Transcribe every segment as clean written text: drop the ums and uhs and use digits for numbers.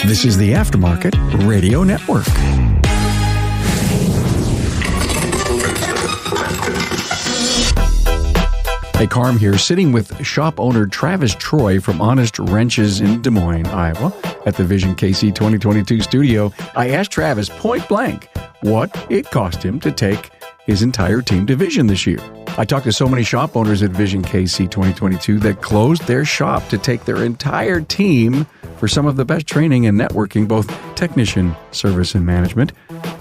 This is the Aftermarket Radio Network. Hey, Carm here, sitting with shop owner Travis Troy from Honest Wrenches in Des Moines, Iowa, at the Vision KC 2022 studio. I asked Travis point blank what it cost him to take his entire team to Vision this year. I talked to so many shop owners at Vision KC 2022 that closed their shop to take their entire team for some of the best training and networking, both technician, service, and management.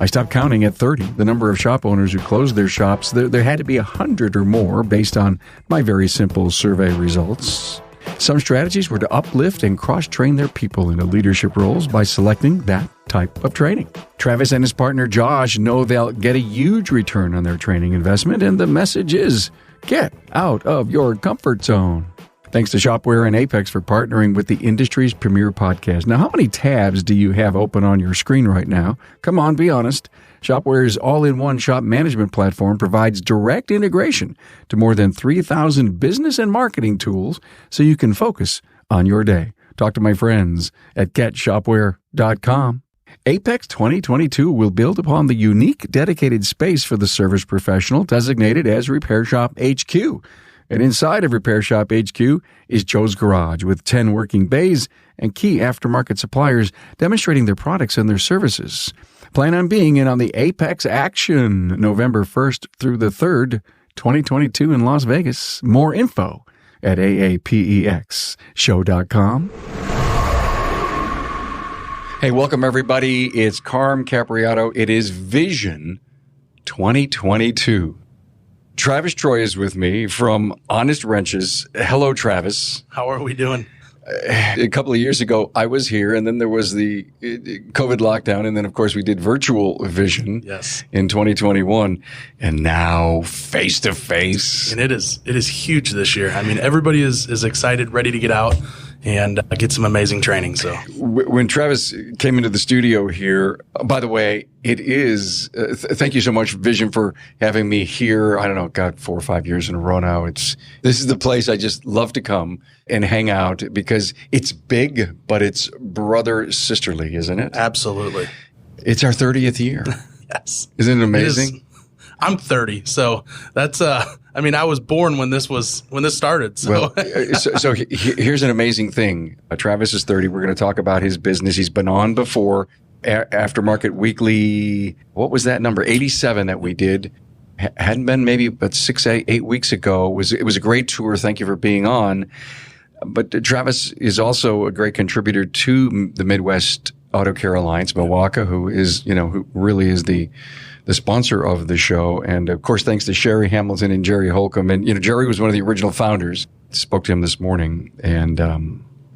I stopped counting at 30, the number of shop owners who closed their shops. There had to be 100 or more based on my very simple survey results. Some strategies were to uplift and cross-train their people into leadership roles by selecting that type of training. Travis and his partner Josh know they'll get a huge return on their training investment, and the message is, get out of your comfort zone. Thanks to Shopware and Apex for partnering with the industry's premier podcast. Now, how many tabs do you have open on your screen right now? Come on, be honest. Shopware's all-in-one shop management platform provides direct integration to more than 3,000 business and marketing tools so you can focus on your day. Talk to my friends at getshopware.com. Apex 2022 will build upon the unique dedicated space for the service professional designated as Repair Shop HQ. And inside of Repair Shop HQ is Joe's Garage with 10 working bays and key aftermarket suppliers demonstrating their products and their services. Plan on being in on the Apex action November 1st through the 3rd, 2022 in Las Vegas. More info at aapexshow.com. Hey, welcome everybody. It's Carm Capriato. It is Vision 2022. Travis Troy is with me from Honest Wrenches. Hello, Travis. How are we doing? A couple of years ago, I was here, and then there was the COVID lockdown, and then, of course, we did virtual Vision in 2021, and now face-to-face. And it is huge this year. I mean, everybody is excited, ready to get out and get some amazing training. So when Travis came into the studio here, by the way, it is, thank you so much, Vision, for having me here. I don't know, God, 4 or 5 years in a row now. This is the place I just love to come and hang out because it's big, but it's brother sisterly, isn't it? Absolutely. It's our 30th year. Yes. Isn't it amazing? I'm 30, so that's I mean, I was born when this started. So, so here's an amazing thing. Travis is 30. We're going to talk about his business. He's been on before. Aftermarket Weekly. What was that number? 87 that we did. Hadn't been maybe but 8 weeks ago. It was a great tour. Thank you for being on. But Travis is also a great contributor to the Midwest Auto Care Alliance, Milwaukee, who really is the sponsor of the show. And of course, thanks to Sherry Hamilton and Jerry Holcomb. And, Jerry was one of the original founders. Spoke to him this morning. And,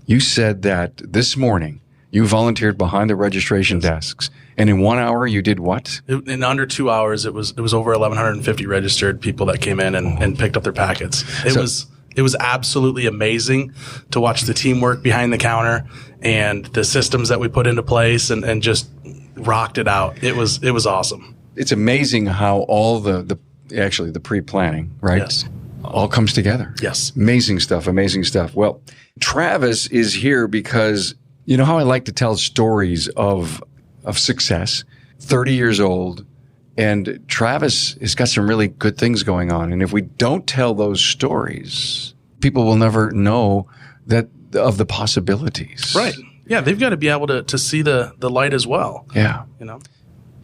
you said that this morning you volunteered behind the registration desks. And in 1 hour, you did what? In under 2 hours, it was over 1,150 registered people that came in and picked up their packets. It was absolutely amazing to watch the teamwork behind the counter and the systems that we put into place and just rocked it out. It was awesome. It's amazing how all the pre-planning, right? Yes. All comes together. Yes. Amazing stuff. Well, Travis is here because you know how I like to tell stories of success, 30 years old, and Travis has got some really good things going on. And if we don't tell those stories, people will never know of the possibilities. Right. Yeah, they've got to be able to see the light as well. Yeah.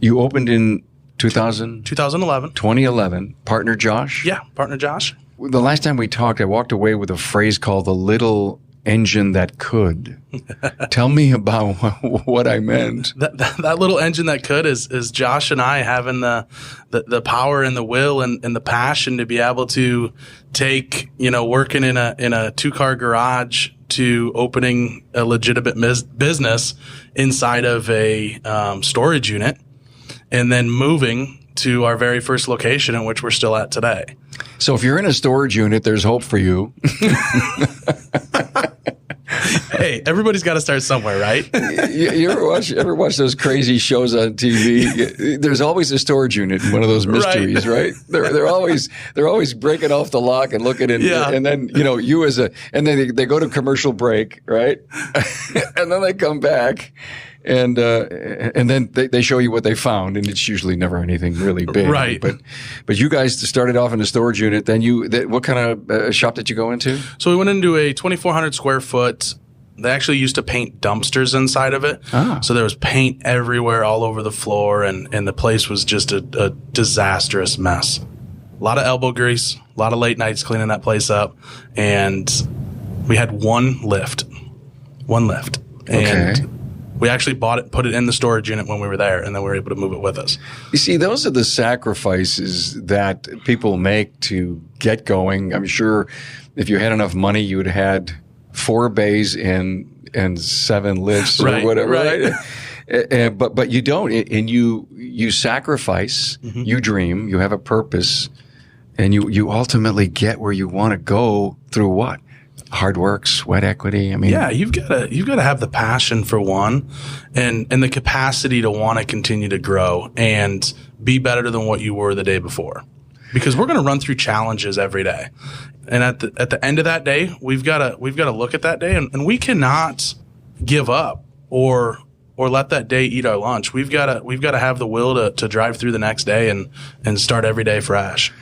You opened in 2011. 2011. Partner Josh? Yeah, partner Josh. The last time we talked, I walked away with a phrase called the little engine that could. Tell me about what I meant. That little engine that could is Josh and I having the power and the will and the passion to be able to take, working in a 2-car garage to opening a legitimate business inside of a storage unit and then moving to our very first location in which we're still at today. So if you're in a storage unit, there's hope for you. Hey, everybody's got to start somewhere, right? You ever watch those crazy shows on TV? There's always a storage unit in one of those mysteries, right? They're always breaking off the lock and looking in, and then and then they go to commercial break, right? And then they come back. And then they show you what they found, and it's usually never anything really big. Right. But you guys started off in a storage unit. Then what kind of shop did you go into? So we went into a 2,400 square foot. They actually used to paint dumpsters inside of it. Ah. So there was paint everywhere, all over the floor, and the place was just a disastrous mess. A lot of elbow grease, a lot of late nights cleaning that place up, and we had one lift. And we actually bought it, put it in the storage unit when we were there, and then we were able to move it with us. You see, those are the sacrifices that people make to get going. I'm sure if you had enough money, you would have had 4 bays and 7 lifts or whatever, right? But you don't, and you sacrifice, you dream, you have a purpose, and you ultimately get where you want to go through what? Hard work, sweat equity. I mean, yeah, you've got to have the passion for one, and the capacity to want to continue to grow and be better than what you were the day before, because we're going to run through challenges every day, and at the end of that day, we've got to look at that day, and we cannot give up or let that day eat our lunch. We've got to have the will to drive through the next day and start every day fresh.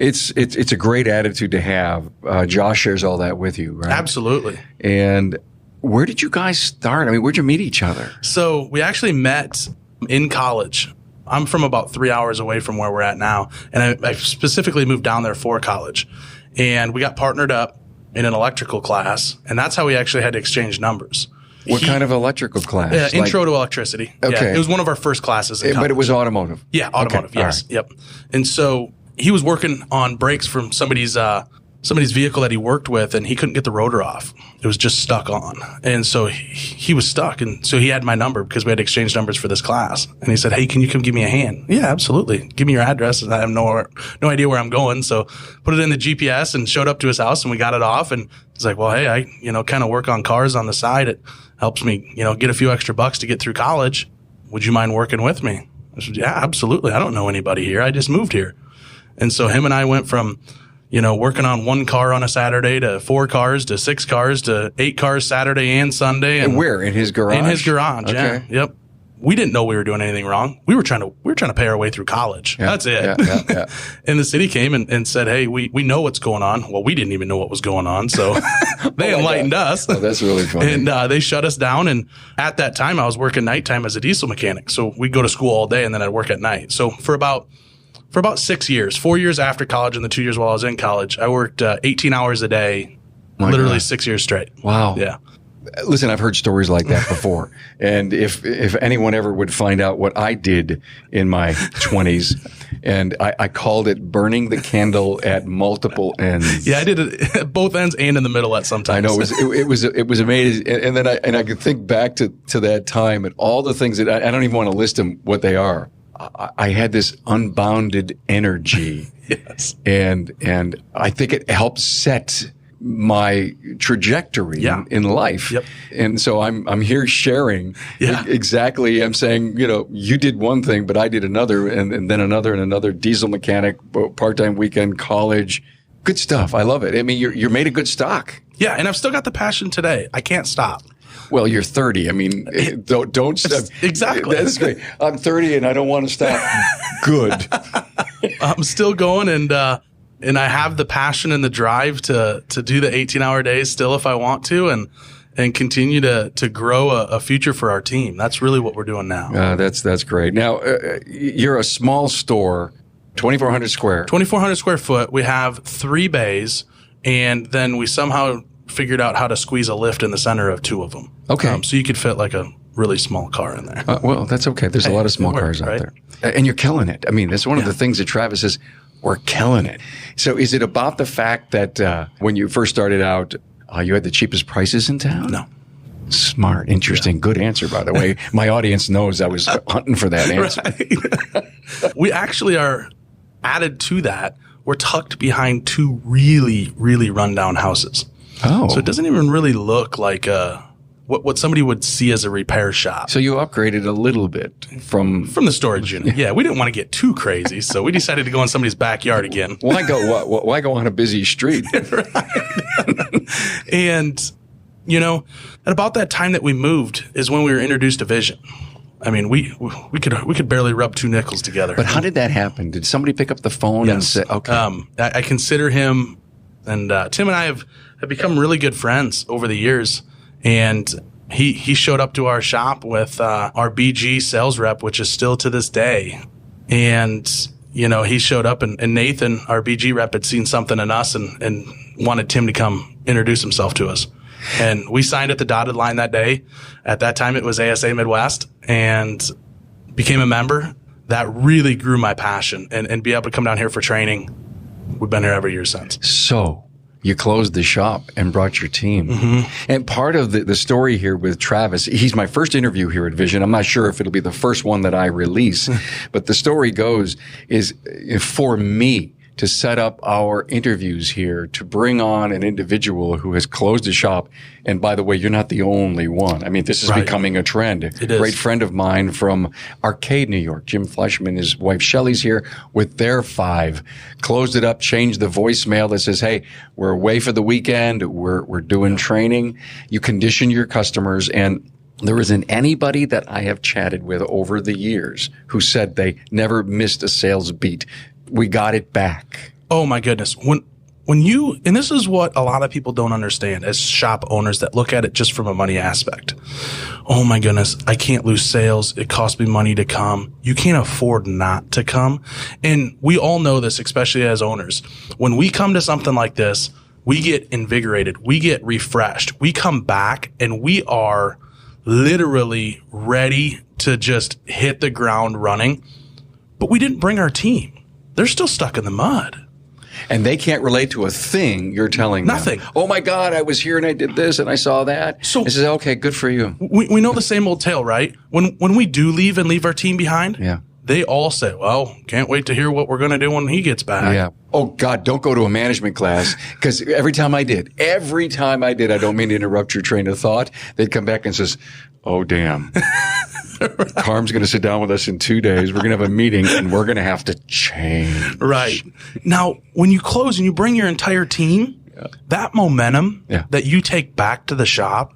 It's a great attitude to have. Josh shares all that with you, right? Absolutely. And where did you guys start? I mean, where'd you meet each other? So we actually met in college. I'm from about 3 hours away from where we're at now, and I specifically moved down there for college. And we got partnered up in an electrical class, and that's how we actually had to exchange numbers. What kind of electrical class? Intro to electricity. Okay. Yeah, it was one of our first classes in college. But it was automotive? Yeah, automotive, okay. Yes. Right. Yep. And so he was working on brakes from somebody's vehicle that he worked with, and he couldn't get the rotor off. It was just stuck on. And so he was stuck. And so he had my number because we had exchanged numbers for this class. And he said, "Hey, can you come give me a hand?" Yeah, absolutely. Give me your address. And I have no idea where I'm going. So put it in the GPS and showed up to his house, and we got it off. And he's like, "Well, hey, I kind of work on cars on the side. It helps me, get a few extra bucks to get through college. Would you mind working with me?" I said, "Yeah, absolutely. I don't know anybody here. I just moved here." And so him and I went from, working on 1 car on a Saturday to 4 cars to 6 cars to 8 cars Saturday and Sunday. And where? In his garage? In his garage, okay. Yeah. Yep. We didn't know we were doing anything wrong. We were trying to pay our way through college. Yeah, that's it. Yeah. And the city came and said, "Hey, we know what's going on." Well, we didn't even know what was going on. So they enlightened us. Oh, that's really funny. And they shut us down. And at that time, I was working nighttime as a diesel mechanic. So we'd go to school all day and then I'd work at night. So for about 6 years, 4 years after college and the 2 years while I was in college, I worked 18 hours a day, literally God. 6 years straight. Wow. Yeah. Listen, I've heard stories like that before. And if anyone ever would find out what I did in my 20s, and I called it burning the candle at multiple ends. Yeah, I did it at both ends and in the middle at some times. I know it was amazing. And then I could think back to that time and all the things that I don't even want to list them what they are. I had this unbounded energy. Yes. And I think it helped set my trajectory in life. Yep. And so I'm here sharing exactly. I'm saying, you did one thing, but I did another and then another and another. Diesel mechanic, part-time weekend, college. Good stuff. I love it. I mean, you're made of good stock. Yeah. And I've still got the passion today. I can't stop. Well, you're 30. I mean, don't stop. Exactly. That's great. I'm 30 and I don't want to stop. Good. I'm still going and I have the passion and the drive to do the 18-hour days still if I want to and continue to grow a future for our team. That's really what we're doing now. That's great. Now, you're a small store, 2,400 square. 2,400 square foot. We have 3 bays, and then we somehow figured out how to squeeze a lift in the center of 2 of them. Okay. So you could fit like a really small car in there. Well, that's okay. There's a lot of small cars out there. And you're killing it. I mean, that's one of the things that Travis says, we're killing it. So is it about the fact that when you first started out, you had the cheapest prices in town? No. Smart. Interesting. Good answer, by the way. My audience knows I was hunting for that answer. Right. We actually are added to that. We're tucked behind 2 really, really rundown houses. Oh. So it doesn't even really look like a what somebody would see as a repair shop. So you upgraded a little bit from the storage unit. Yeah, we didn't want to get too crazy, so we decided to go in somebody's backyard again. Why go on a busy street? And, at about that time that we moved is when we were introduced to Vision. I mean, we could barely rub two nickels together. But how did that happen? Did somebody pick up the phone and say, okay? I consider him, and Tim and I have become really good friends over the years. And he showed up to our shop with our BG sales rep, which is still to this day. And, he showed up and Nathan, our BG rep, had seen something in us and wanted Tim to come introduce himself to us. And we signed at the dotted line that day. At that time, it was ASA Midwest, and became a member. That really grew my passion and be able to come down here for training. We've been here every year since. So you closed the shop and brought your team. Mm-hmm. And part of the story here with Travis, he's my first interview here at Vision. I'm not sure if it'll be the first one that I release, but the story goes is for me to set up our interviews here, to bring on an individual who has closed a shop. And by the way, you're not the only one. I mean, this is becoming a trend. It is. Great friend of mine from Arcade, New York, Jim Fleshman, his wife Shelly's here with their 5. Closed it up, changed the voicemail that says, hey, we're away for the weekend. We're doing training. You condition your customers. And there isn't anybody that I have chatted with over the years who said they never missed a sales beat. We got it back. Oh my goodness. When you, and this is what a lot of people don't understand as shop owners that look at it just from a money aspect. Oh my goodness, I can't lose sales. It costs me money to come. You can't afford not to come. And we all know this, especially as owners. When we come to something like this, we get invigorated. We get refreshed. We come back and we are literally ready to just hit the ground running. But we didn't bring our team. They're still stuck in the mud. And they can't relate to a thing you're telling them. Nothing. Oh, my God, I was here and I did this and I saw that. So this is okay, good for you. We know the same old tale, right? When we do leave and leave our team behind, they all say, well, can't wait to hear what we're going to do when he gets back. Yeah. Oh, God, don't go to a management class. Because every time I did, I don't mean to interrupt your train of thought, they'd come back and says, oh, damn. Carm's going to sit down with us in 2 days. We're going to have a meeting and we're going to have to change. Right. Now, when you close and you bring your entire team, that momentum that you take back to the shop,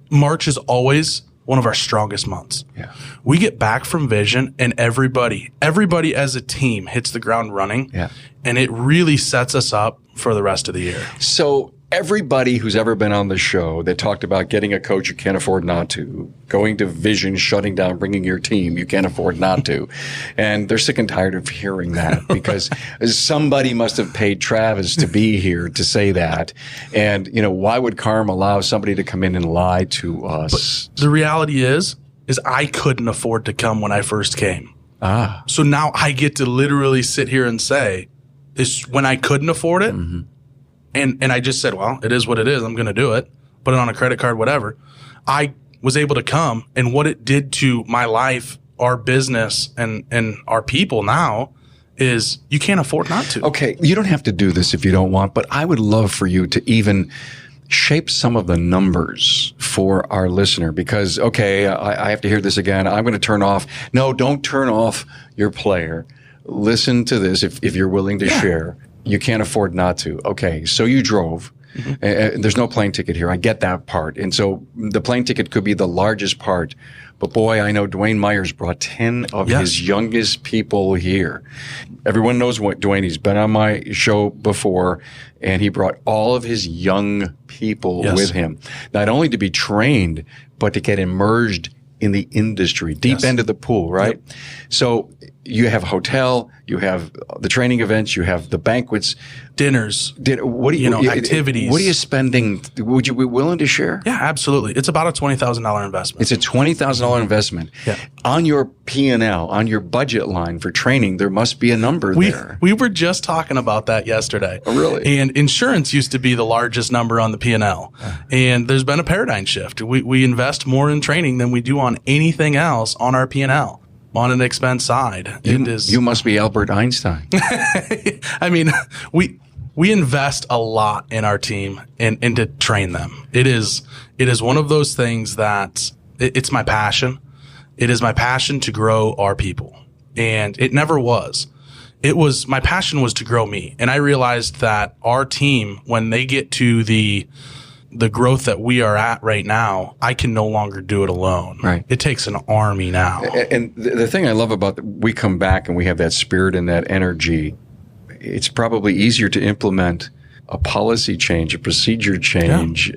March is always one of our strongest months. Yeah. We get back from Vision and everybody as a team hits the ground running. Yeah. And it really sets us up for the rest of the year. So everybody who's ever been on the show that talked about getting a coach you can't afford not to, going to Vision, shutting down, bringing your team you can't afford not to. And they're sick and tired of hearing that because somebody must have paid Travis to be here to say that. And, why would Carm allow somebody to come in and lie to us? But the reality is I couldn't afford to come when I first came. So now I get to literally sit here and say, this when I couldn't afford it, and I just said, well, it is what it is. I'm going to do it. Put it on a credit card, whatever. I was able to come, and what it did to my life, our business, and our people now is you can't afford not to. Okay, you don't have to do this if you don't want, but I would love for you to even shape some of the numbers for our listener because, okay, I have to hear this again. I'm going to turn off. No, don't turn off your player. Listen to this if you're willing to share. You can't afford not to. Okay, so you drove. There's no plane ticket here. I get that part. And so the plane ticket could be the largest part. But boy, I know Dwayne Myers brought 10 of his youngest people here. Everyone knows what Dwayne. He's been on my show before, and he brought all of his young people with him. Not only to be trained, but to get immersed in the industry, deep end of the pool, right? Yep. So you have a hotel, you have the training events, you have the banquets, dinners, what do you activities. What are you spending? Would you be willing to share? Yeah, absolutely. It's about a $20,000 investment. It's a $20,000 investment. Yeah. On your P&L, on your budget line for training, there must be a number there. We were just talking about that yesterday. Oh, really? And insurance used to be the largest number on the P&L. And there's been a paradigm shift. We invest more in training than we do on anything else on our P&L. On an expense side, you must be Albert Einstein. I mean, we invest a lot in our team and to train them. It is It is one of those things that it's my passion. It is my passion to grow our people. And it never was. My passion was to grow me. And I realized that our team, when they get to the growth that we are at right now, I can no longer do it alone. Right. It takes an army now. And the thing I love about we come back and we have that spirit and that energy, it's probably easier to implement a policy change, a procedure change,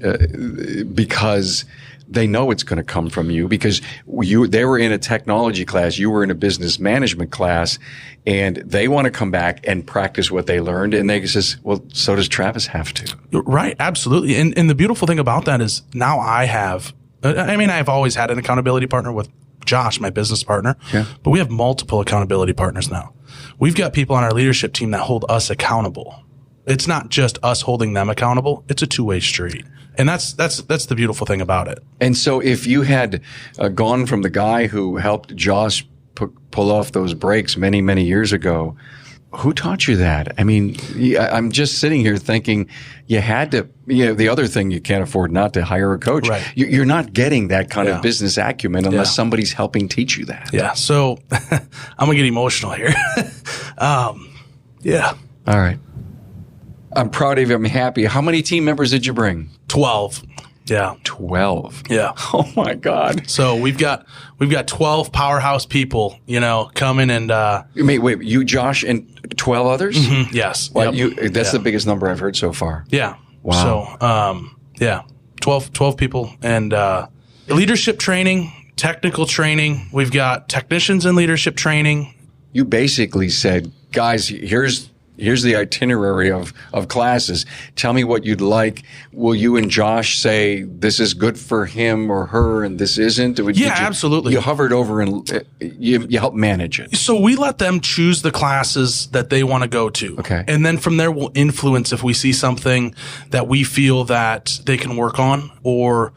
because they know it's going to come from you, because they were in a technology class, you were in a business management class, and they want to come back and practice what they learned. And they says, well, so does Travis have to. Right. Absolutely. And the beautiful thing about that is now I've always had an accountability partner with Josh, my business partner, but we have multiple accountability partners now. We've got people on our leadership team that hold us accountable. It's not just us holding them accountable. It's a two-way street. And that's the beautiful thing about it. And so if you had gone from the guy who helped Josh pull off those brakes many, many years ago, who taught you that? I mean, I'm just sitting here thinking you had to, the other thing you can't afford not to hire a coach. Right. You're not getting that kind of business acumen unless somebody's helping teach you that. Yeah. So I'm going to get emotional here. Yeah. All right. I'm proud of you. I'm happy. How many team members did you bring? 12. Yeah. 12. Yeah. Oh my God. So we've got 12 powerhouse people, coming and, wait, you, Josh, and 12 others? Mm-hmm, yes. Well, that's the biggest number I've heard so far. Yeah. Wow. So, 12 people and, leadership training, technical training. We've got technicians in leadership training. You basically said, guys, here's the itinerary of classes. Tell me what you'd like. Will you and Josh say this is good for him or her and this isn't? Absolutely. You hovered over and you helped manage it. So we let them choose the classes that they want to go to. Okay. And then from there we'll influence if we see something that we feel that they can work on or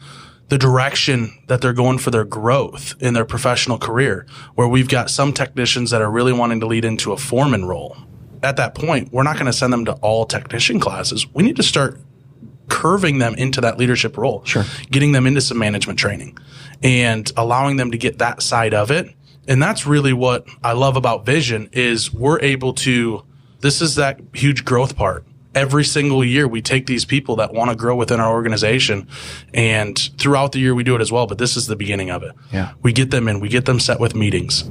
the direction that they're going for their growth in their professional career, where we've got some technicians that are really wanting to lead into a foreman role. At that point, we're not going to send them to all technician classes. We need to start curving them into that leadership role. Sure. Getting them into some management training and allowing them to get that side of it. And that's really what I love about Vision is we're able to, this is that huge growth part. Every single year we take these people that want to grow within our organization, and throughout the year we do it as well, but this is the beginning of it. Yeah. We get them in, we get them set with meetings.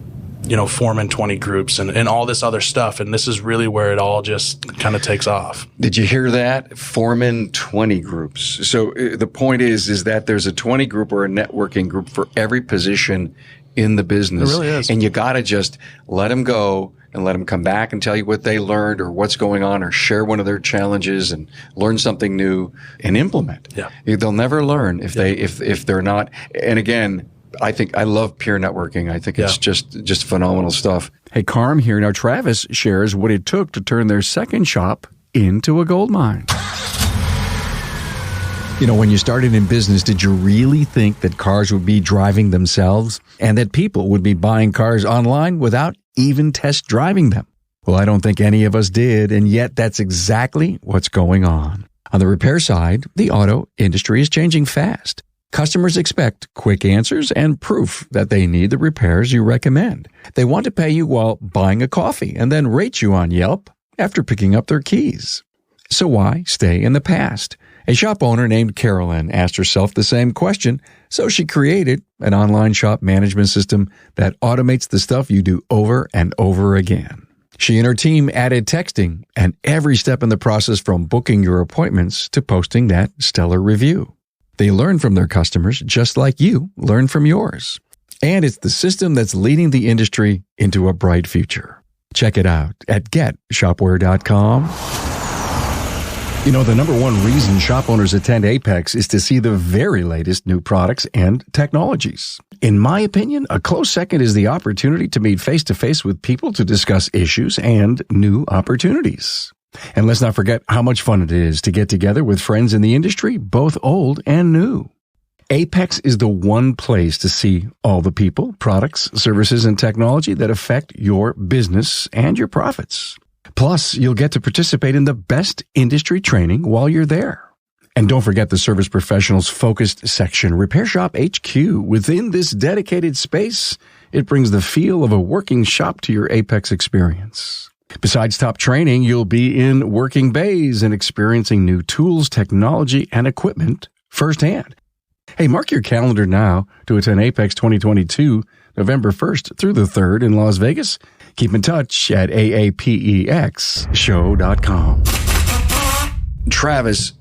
Foreman 20 groups and all this other stuff. And this is really where it all just kind of takes off. Did you hear that? Foreman 20 groups. So the point is that there's a 20 group or a networking group for every position in the business. It really is. And you got to just let them go and let them come back and tell you what they learned or what's going on or share one of their challenges and learn something new and implement. Yeah. They'll never learn if they're not. And again, I love peer networking. I think it's just phenomenal stuff. Hey, Carm here. Now, Travis shares what it took to turn their second shop into a gold mine. When you started in business, did you really think that cars would be driving themselves and that people would be buying cars online without even test driving them? Well, I don't think any of us did, and yet that's exactly what's going on. On the repair side, the auto industry is changing fast. Customers expect quick answers and proof that they need the repairs you recommend. They want to pay you while buying a coffee and then rate you on Yelp after picking up their keys. So why stay in the past? A shop owner named Carolyn asked herself the same question, so she created an online shop management system that automates the stuff you do over and over again. She and her team added texting and every step in the process from booking your appointments to posting that stellar review. They learn from their customers just like you learn from yours. And it's the system that's leading the industry into a bright future. Check it out at getshopware.com. The number one reason shop owners attend Apex is to see the very latest new products and technologies. In my opinion, a close second is the opportunity to meet face-to-face with people to discuss issues and new opportunities. And let's not forget how much fun it is to get together with friends in the industry, both old and new. Apex is the one place to see all the people, products, services, and technology that affect your business and your profits. Plus, you'll get to participate in the best industry training while you're there. And don't forget the Service Professionals focused section, Repair Shop HQ. Within this dedicated space, it brings the feel of a working shop to your Apex experience. Besides top training, you'll be in working bays and experiencing new tools, technology, and equipment firsthand. Hey, mark your calendar now to attend Apex 2022, November 1st through the 3rd in Las Vegas. Keep in touch at aapexshow.com. Travis,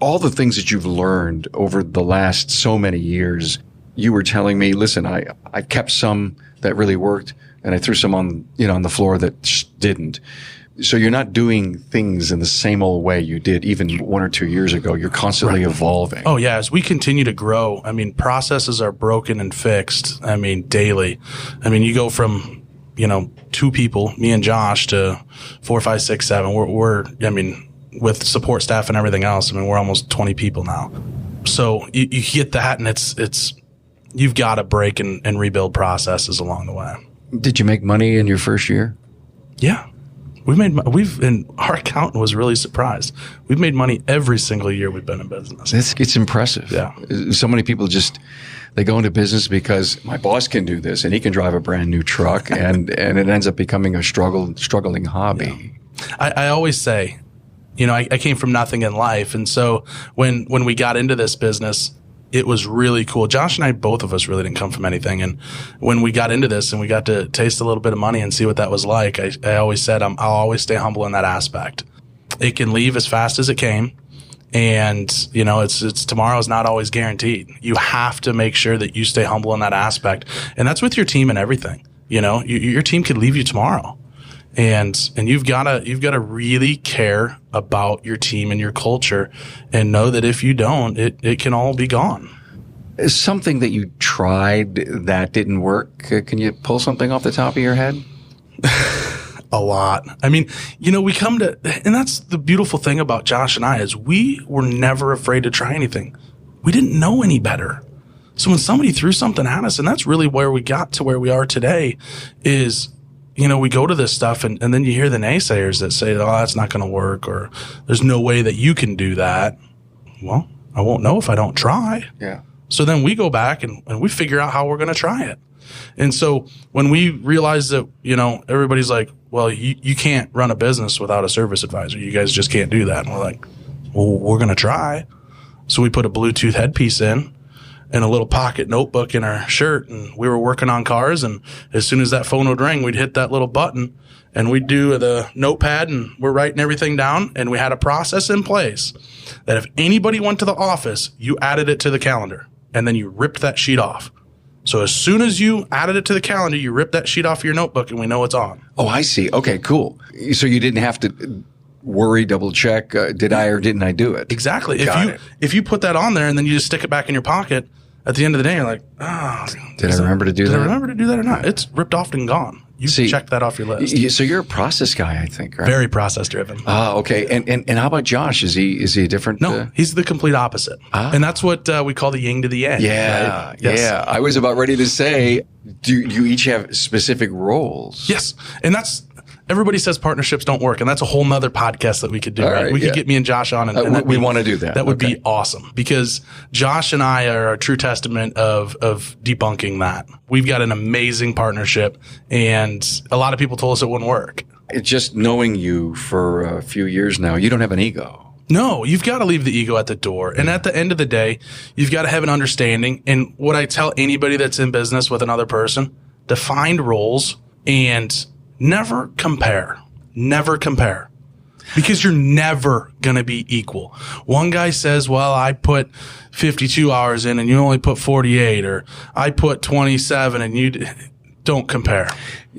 all the things that you've learned over the last so many years, you were telling me, listen, I kept some that really worked and I threw some on the floor that didn't. So you're not doing things in the same old way you did even 1 or 2 years ago. You're constantly evolving. Oh, yeah. As we continue to grow, processes are broken and fixed, daily. You go from, 2 people, me and Josh, to 4, 5, 6, 7. We're with support staff and everything else, we're almost 20 people now. So you get that, and it's you've got to break and rebuild processes along the way. Did you make money in your first year? Yeah. And our accountant was really surprised. We've made money every single year we've been in business. It's impressive. Yeah. So many people they go into business because my boss can do this and he can drive a brand new truck and it ends up becoming a struggling hobby. Yeah. I always say, I came from nothing in life. And so when we got into this business, it was really cool. Josh and I, both of us really didn't come from anything. And when we got into this and we got to taste a little bit of money and see what that was like, I always said, I'll always stay humble in that aspect. It can leave as fast as it came. And, it's tomorrow's not always guaranteed. You have to make sure that you stay humble in that aspect. And that's with your team and everything. Your team could leave you tomorrow. And you've got to really care about your team and your culture and know that if you don't, it can all be gone. Something that you tried that didn't work. Can you pull something off the top of your head? A lot. We come to, and that's the beautiful thing about Josh and I is we were never afraid to try anything. We didn't know any better. So when somebody threw something at us, and that's really where we got to where we are today is, we go to this stuff and then you hear the naysayers that say, oh, that's not going to work, or there's no way that you can do that. Well, I won't know if I don't try. Yeah. So then we go back and we figure out how we're going to try it. And so when we realize that, everybody's like, well, you can't run a business without a service advisor. You guys just can't do that. And we're like, well, we're going to try. So we put a Bluetooth headpiece in and a little pocket notebook in our shirt, and we were working on cars, and as soon as that phone would ring, we'd hit that little button and we'd do the notepad and we're writing everything down, and we had a process in place that if anybody went to the office, you added it to the calendar and then you ripped that sheet off. So as soon as you added it to the calendar, you rip that sheet off your notebook and we know it's on. Oh, I see. Okay, cool. So you didn't have to worry, double check, did I or didn't I do it? Exactly. If you put that on there and then you just stick it back in your pocket, at the end of the day, you're like, did I remember to do that? Did I remember to do that or not? It's ripped off and gone. You check that off your list. So you're a process guy, I think, right? Very process driven. Okay. And how about Josh? Is he a different? No, he's the complete opposite. And that's what we call the yin to the yang. Yeah. Right? Yes. Yeah. I was about ready to say, do you each have specific roles? Yes. And everybody says partnerships don't work, and that's a whole nother podcast that we could do. Right? We could get me and Josh on, and we want to do that. That would be awesome, because Josh and I are a true testament of debunking that. We've got an amazing partnership, and a lot of people told us it wouldn't work. It's just knowing you for a few years now, you don't have an ego. No, you've got to leave the ego at the door. And at the end of the day, you've got to have an understanding. And what I tell anybody that's in business with another person, define roles and never compare. Never compare. Because you're never going to be equal. One guy says, well, I put 52 hours in and you only put 48, or I put 27 and you don't compare.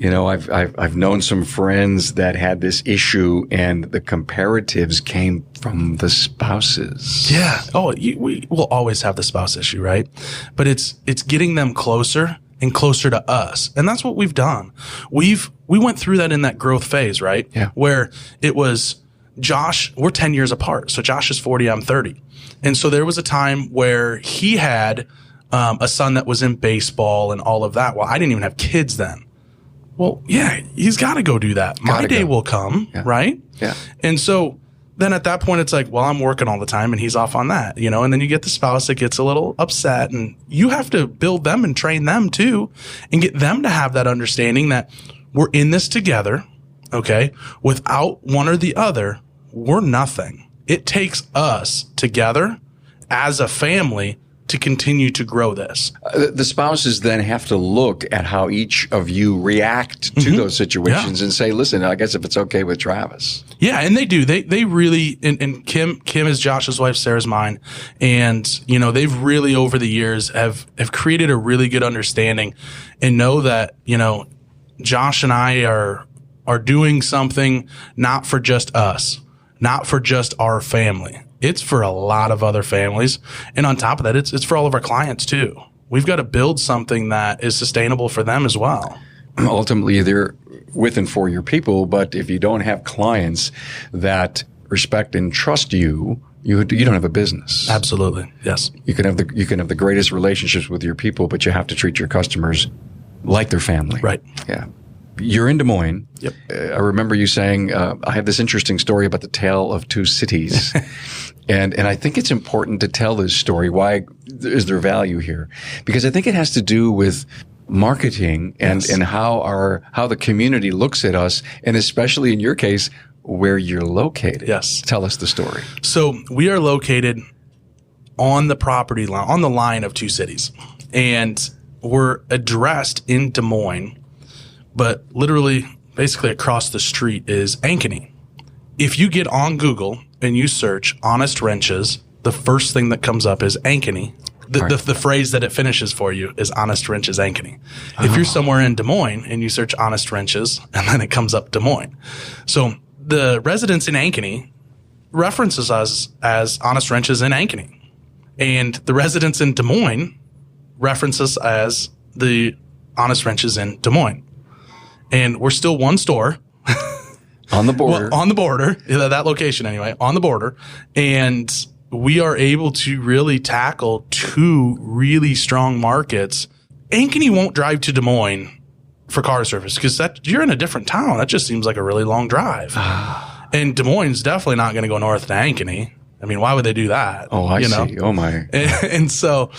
I've known some friends that had this issue, and the comparatives came from the spouses. Yeah. Oh, we will always have the spouse issue, right? But it's getting them closer and closer to us. And that's what we've done. We went through that in that growth phase, right? Yeah. Where it was Josh, we're 10 years apart. So Josh is 40, I'm 30. And so there was a time where he had a son that was in baseball and all of that. Well, I didn't even have kids then. Well, yeah, he's got to go do that. My day will come, right? Yeah. And so then at that point, it's like, well, I'm working all the time and he's off on that, and then you get the spouse that gets a little upset, and you have to build them and train them too and get them to have that understanding that we're in this together. Okay. Without one or the other, we're nothing. It takes us together as a family to continue to grow this. The spouses then have to look at how each of you react to those situations and say, listen, I guess if it's okay with Travis. Yeah, and they do. They really, and Kim is Josh's wife, Sarah's mine. And, they've really over the years have created a really good understanding and know that, Josh and I are doing something not for just us, not for just our family. It's for a lot of other families. And on top of that, it's for all of our clients too. We've got to build something that is sustainable for them as well. Ultimately, they're with and for your people. But if you don't have clients that respect and trust you, you don't have a business. Absolutely. Yes. You can have the greatest relationships with your people, but you have to treat your customers like their family. Right. Yeah. You're in Des Moines. Yep. I remember you saying, I have this interesting story about the tale of two cities. And I think it's important to tell this story. Why is there value here? Because I think it has to do with marketing and how the community looks at us, and especially in your case, where you're located. Yes. Tell us the story. So we are located on the property line, on the line of two cities. And we're addressed in Des Moines, but literally, basically across the street is Akeny. If you get on Google and you search honest wrenches, the first thing that comes up is Akeny. The phrase that it finishes for you is honest wrenches Akeny. If you're somewhere in Des Moines and you search honest wrenches, and then it comes up Des Moines. So the residents in Akeny references us as honest wrenches in Akeny. And the residents in Des Moines reference us as the honest wrenches in Des Moines. And we're still one store. On the border. Well, on the border. That location anyway. On the border. And we are able to really tackle two really strong markets. Akeny won't drive to Des Moines for car service because you're in a different town. That just seems like a really long drive. And Des Moines is definitely not going to go north to Akeny. I mean, why would they do that? Oh, I see. Oh, my. And so,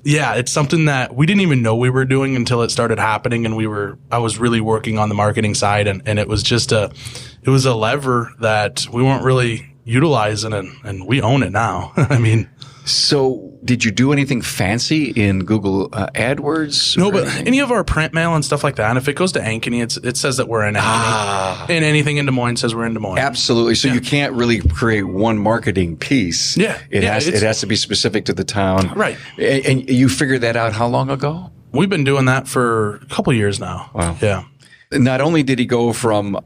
yeah, it's something that we didn't even know we were doing until it started happening. And I was really working on the marketing side, and it was just a lever that we weren't really utilizing, and we own it now. I mean, so did you do anything fancy in Google AdWords? No, but any of our print mail and stuff like that. And if it goes to Akeny, it says that we're in Akeny. And anything in Des Moines says we're in Des Moines. Absolutely. So you can't really create one marketing piece. Yeah. It has to be specific to the town. Right. And you figured that out how long ago? We've been doing that for a couple of years now. Wow. Yeah. Not only did he go from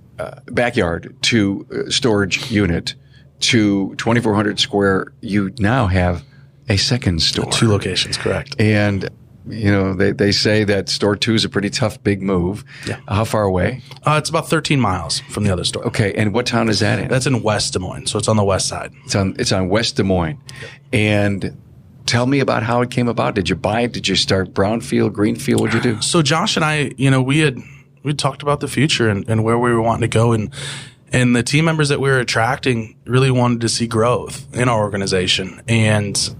backyard to storage unit to 2,400 square, you now have a second store. 2 locations, correct. And, they say that store 2 is a pretty tough, big move. Yeah. How far away? It's about 13 miles from the other store. Okay. And what town is that in? That's in West Des Moines. So it's on the west side. It's on West Des Moines. Yep. And tell me about how it came about. Did you buy it? Did you start brownfield, greenfield? What'd you do? So Josh and I, we talked about the future and where we were wanting to go. And the team members that we were attracting really wanted to see growth in our organization. And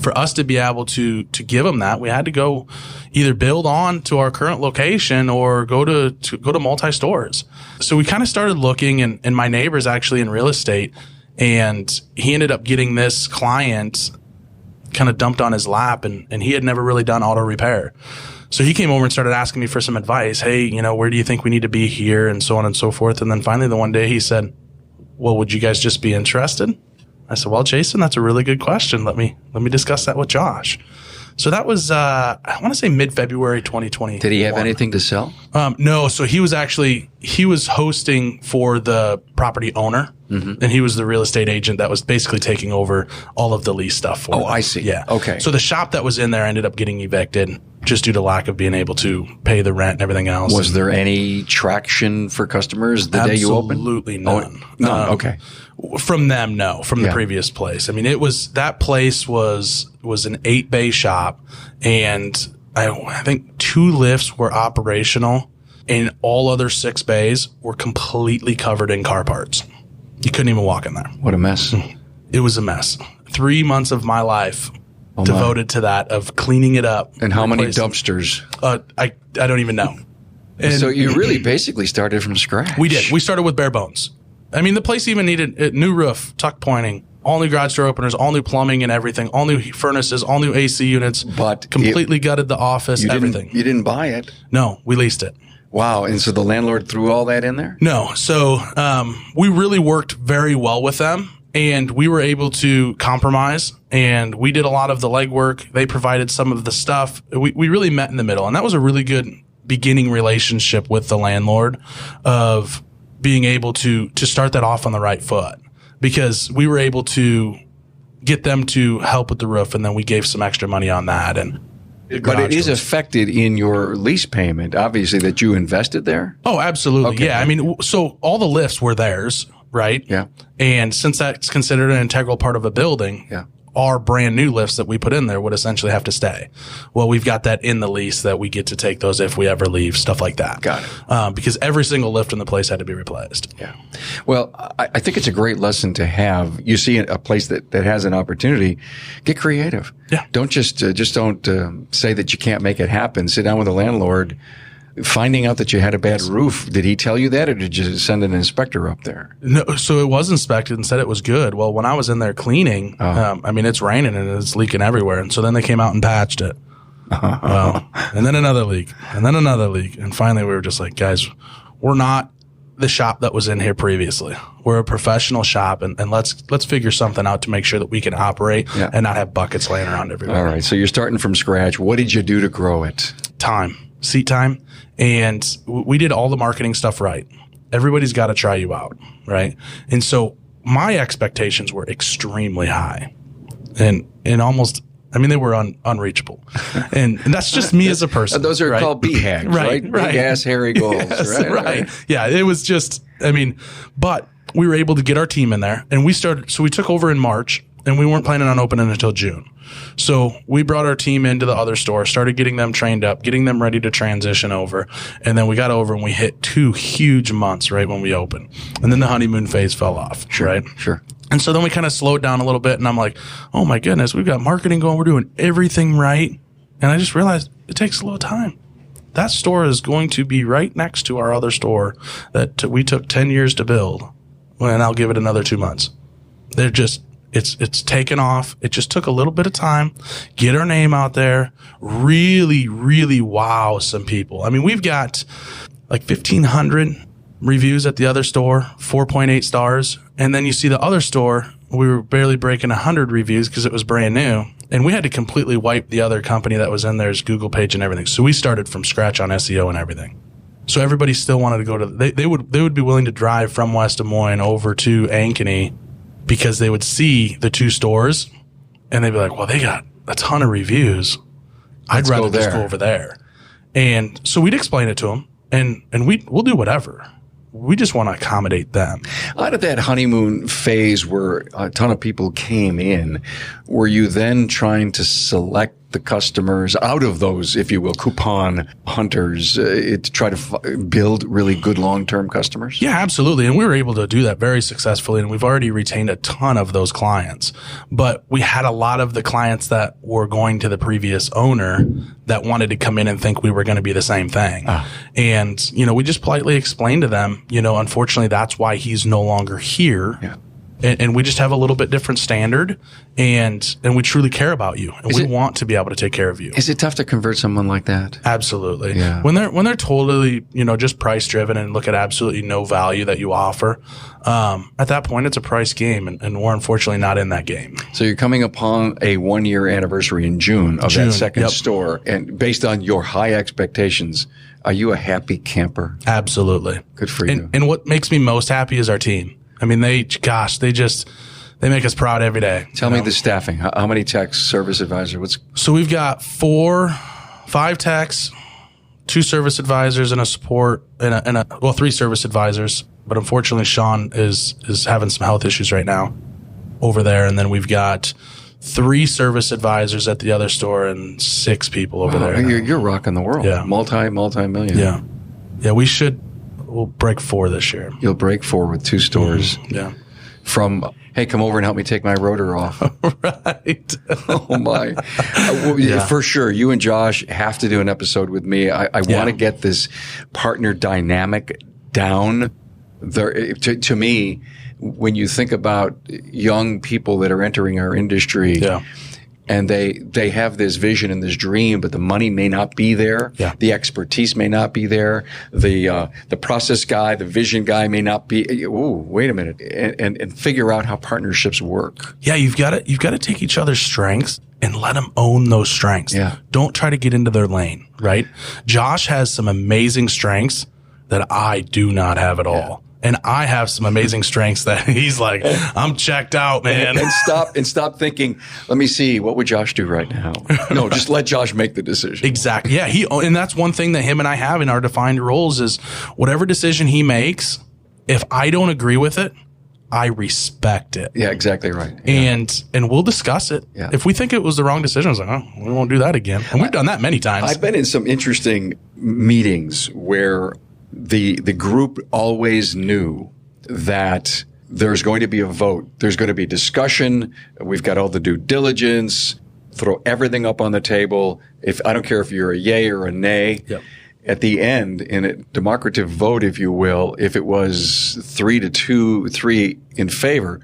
for us to be able to give them that, we had to go either build on to our current location or go to multi-stores. So we kind of started looking, and my neighbor's actually in real estate, and he ended up getting this client kind of dumped on his lap, and he had never really done auto repair. So he came over and started asking me for some advice. Hey, where do you think we need to be here, and so on and so forth. And then finally the one day he said, well, would you guys just be interested? I said, well, Jason, that's a really good question. Let me discuss that with Josh. So that was, I want to say mid-February 2020. Did he have anything to sell? No. So he was hosting for the property owner, and he was the real estate agent that was basically taking over all of the lease stuff for them. I see. Yeah. Okay. So the shop that was in there ended up getting evicted just due to lack of being able to pay the rent and everything else. Was there any traction for customers the day you opened? Absolutely none. None. Okay. From them, no. From the previous place. I mean, that place was an 8-bay shop, and I think 2 lifts were operational, and all other 6 bays were completely covered in car parts. You couldn't even walk in there. What a mess. It was a mess. 3 months of my life devoted to that, of cleaning it up. And how many dumpsters? I don't even know. And so you really basically started from scratch. We did. We started with bare bones. I mean, the place even needed a new roof, tuck pointing, all new garage door openers, all new plumbing and everything, all new furnaces, all new AC units. But completely gutted the office, everything. You didn't buy it? No, we leased it. Wow. And so the landlord threw all that in there? No. So we really worked very well with them, and we were able to compromise, and we did a lot of the legwork. They provided some of the stuff. We really met in the middle, and that was a really good beginning relationship with the landlord, of being able to start that off on the right foot, because we were able to get them to help with the roof, and then we gave some extra money on that. But it is affected in your lease payment, obviously, that you invested there? Oh, absolutely. Okay. Yeah. I mean, so all the lifts were theirs, right? Yeah. And since that's considered an integral part of a building, yeah, our brand new lifts that we put in there would essentially have to stay. Well, we've got that in the lease that we get to take those if we ever leave, stuff like that. Got it. Because every single lift in the place had to be replaced. Yeah. Well, I think it's a great lesson to have. You see a place that has an opportunity, get creative. Yeah. Don't just don't say that you can't make it happen. Sit down with the landlord. Finding out that you had a bad roof, did he tell you that, or did you send an inspector up there? No, so it was inspected and said it was good. Well, when I was in there cleaning, I mean, it's raining and it's leaking everywhere. And so then they came out and patched it. And then another leak, and then another leak. And finally, we were just like, guys, we're not the shop that was in here previously. We're a professional shop, and let's figure something out to make sure that we can operate and not have buckets laying around everywhere. All right. So you're starting from scratch. What did you do to grow it? Seat time. And we did all the marketing stuff right. Everybody's got to try you out, right? And so my expectations were extremely high, and almost, I mean, they were unreachable. And that's just me as a person. Those are called BHAGs, right? Right. Big ass hairy goals, yes, right? Yeah, it was just, I mean, but we were able to get our team in there, and we took over in March, and we weren't planning on opening until June. So we brought our team into the other store, started getting them trained up, getting them ready to transition over. And then we got over and we hit 2 huge months right when we opened. And then the honeymoon phase fell off, right? Sure. And so then we kind of slowed down a little bit, and I'm like, oh my goodness, we've got marketing going. We're doing everything right. And I just realized it takes a little time. That store is going to be right next to our other store that we took 10 years to build. And I'll give it another 2 months. They're just, it's taken off. It just took a little bit of time, get our name out there, really, really wow some people. I mean, we've got like 1,500 reviews at the other store, 4.8 stars. And then you see the other store, we were barely breaking 100 reviews because it was brand new. And we had to completely wipe the other company that was in there's Google page and everything. So we started from scratch on SEO and everything. So everybody still wanted to go to, they would be willing to drive from West Des Moines over to Akeny, because they would see the 2 stores and they'd be like, well, they got a ton of reviews. I'd rather just go over there. And so we'd explain it to them, and we'll do whatever. We just want to accommodate them. Out of that honeymoon phase where a ton of people came in, were you then trying to select the customers out of those, if you will, coupon hunters, to try to build really good long-term customers? Yeah, absolutely. And we were able to do that very successfully. And we've already retained a ton of those clients. But we had a lot of the clients that were going to the previous owner that wanted to come in and think we were going to be the same thing. And, we just politely explained to them, unfortunately, that's why he's no longer here. Yeah. And we just have a little bit different standard, and we truly care about you, and we want to be able to take care of you. Is it tough to convert someone like that? Absolutely. Yeah. When they're totally, just price driven and look at absolutely no value that you offer, at that point it's a price game, and we're unfortunately not in that game. So you're coming upon a 1-year anniversary in June of that second store, and based on your high expectations, are you a happy camper? Absolutely. Good for you. And what makes me most happy is our team. I mean, they make us proud every day. Tell me the staffing. How many techs, service advisor? So we've got 5 techs, 2 service advisors, and a support, and 3 service advisors. But unfortunately, Sean is having some health issues right now over there. And then we've got 3 service advisors at the other store and 6 people over there. You're rocking the world. Yeah. Multi-million. Yeah. We'll break 4 this year. You'll break 4 with 2 stores. Mm-hmm. Yeah. from, hey, come over and help me take my rotor off. Right. Oh, my. For sure. You and Josh have to do an episode with me. I want to get this partner dynamic down. To me, when you think about young people that are entering our industry, and they have this vision and this dream, but the money may not be there. Yeah. The expertise may not be there. The process guy, the vision guy may not be. Ooh, wait a minute, and figure out how partnerships work. Yeah, you've got to take each other's strengths and let them own those strengths. Yeah. Don't try to get into their lane. Right. Josh has some amazing strengths that I do not have at all. And I have some amazing strengths that he's like, I'm checked out, man. And stop thinking, let me see, what would Josh do right now? No, just let Josh make the decision. Exactly. Yeah. And that's one thing that him and I have in our defined roles is whatever decision he makes, if I don't agree with it, I respect it. Yeah, exactly right. Yeah. And we'll discuss it. Yeah. If we think it was the wrong decision, I was like, oh, we won't do that again. And we've done that many times. I've been in some interesting meetings where the group always knew that there's going to be a vote. There's going to be discussion. We've got all the due diligence. Throw everything up on the table. I don't care if you're a yay or a nay. Yep. At the end, in a democratic vote, if you will, if it was 3 in favor,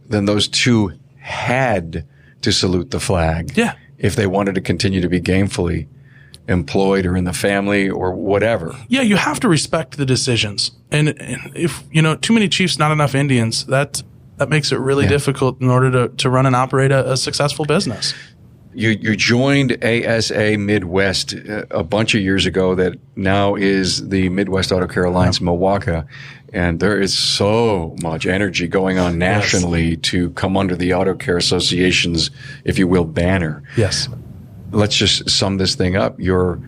then those two had to salute the flag. Yeah. If they wanted to continue to be gainfully employed or in the family or whatever. Yeah, you have to respect the decisions. And if, too many chiefs, not enough Indians, that makes it really difficult in order to run and operate a successful business. You joined ASA Midwest a bunch of years ago that now is the Midwest Auto Care Alliance Milwaukee. And there is so much energy going on nationally to come under the Auto Care Association's, if you will, banner. Yes. Let's just sum this thing up. Your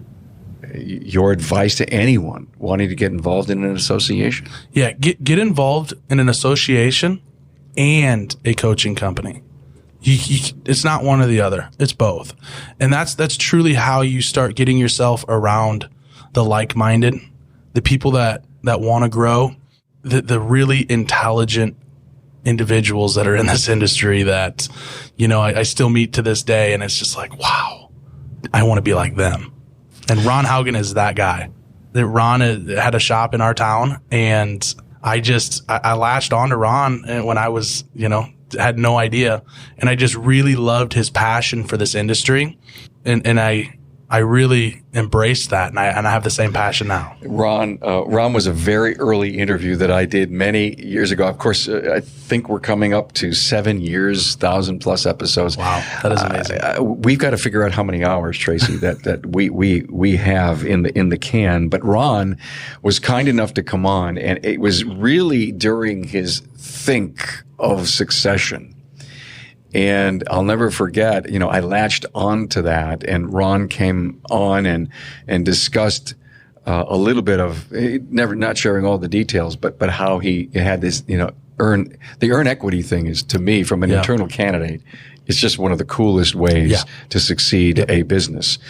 advice to anyone wanting to get involved in an association? Yeah, get involved in an association and a coaching company. It's not one or the other. It's both. And that's truly how you start getting yourself around the like-minded, the people that want to grow, the really intelligent individuals that are in this industry that, I still meet to this day, and it's just like, wow. I want to be like them. And Ron Haugen is that guy. Ron had a shop in our town, and I latched on to Ron when I was, had no idea. And I just really loved his passion for this industry. And I really embraced that, and I have the same passion now. Ron was a very early interview that I did many years ago. Of course, I think we're coming up to 7 years, 1,000+ episodes. Wow, that is amazing. We've got to figure out how many hours, Tracy, that we have in the can. But Ron was kind enough to come on, and it was really during his think of succession. And I'll never forget, I latched on to that, and Ron came on and discussed a little bit of not sharing all the details, but how he had this, earn equity thing is, to me, from an internal candidate, it's just one of the coolest ways to succeed a business.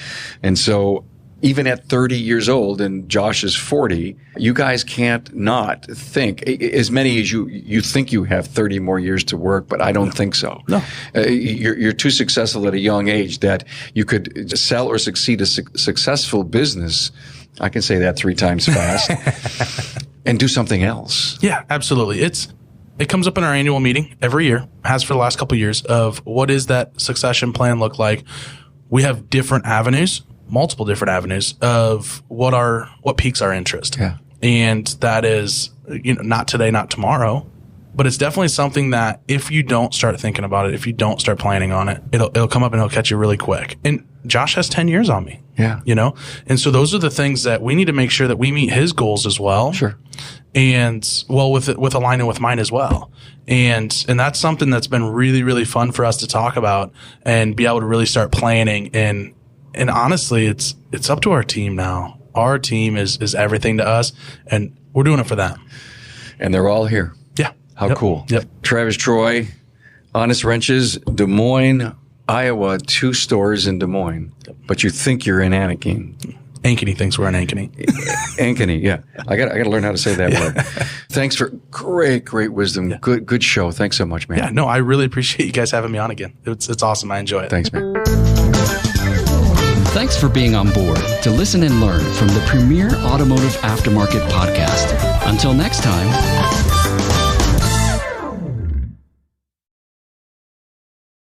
And so even at 30 years old, and Josh is 40, you guys can't not think, as many as you think you have 30 more years to work, but I don't think so. No. You're too successful at a young age that you could sell or succeed a successful business. I can say that 3 times fast. And do something else. Yeah, absolutely. It comes up in our annual meeting every year, has for the last couple of years, of what is that succession plan look like. We have different avenues. Multiple different avenues of what piques our interest. Yeah. And that is, not today, not tomorrow, but it's definitely something that if you don't start thinking about it, if you don't start planning on it, it'll come up and it'll catch you really quick. And Josh has 10 years on me. Yeah. And so those are the things that we need to make sure that we meet his goals as well. Sure. And with aligning with mine as well. And that's something that's been really, really fun for us to talk about and be able to really start planning. And honestly, it's up to our team now. Our team is everything to us, and we're doing it for them. And they're all here. Yeah. How cool. Yep. Travis Troy, Honest Wrenches, Des Moines, Iowa, 2 stores in Des Moines, but you think you're in Akeny. Ankeny thinks we're an Ankeny. Ankeny, yeah. I got to learn how to say that word. Thanks for great wisdom. Yeah. Good show. Thanks so much, man. Yeah, no, I really appreciate you guys having me on again. It's awesome. I enjoy it. Thanks, man. Thanks for being on board to listen and learn from the premier automotive aftermarket podcast. Until next time.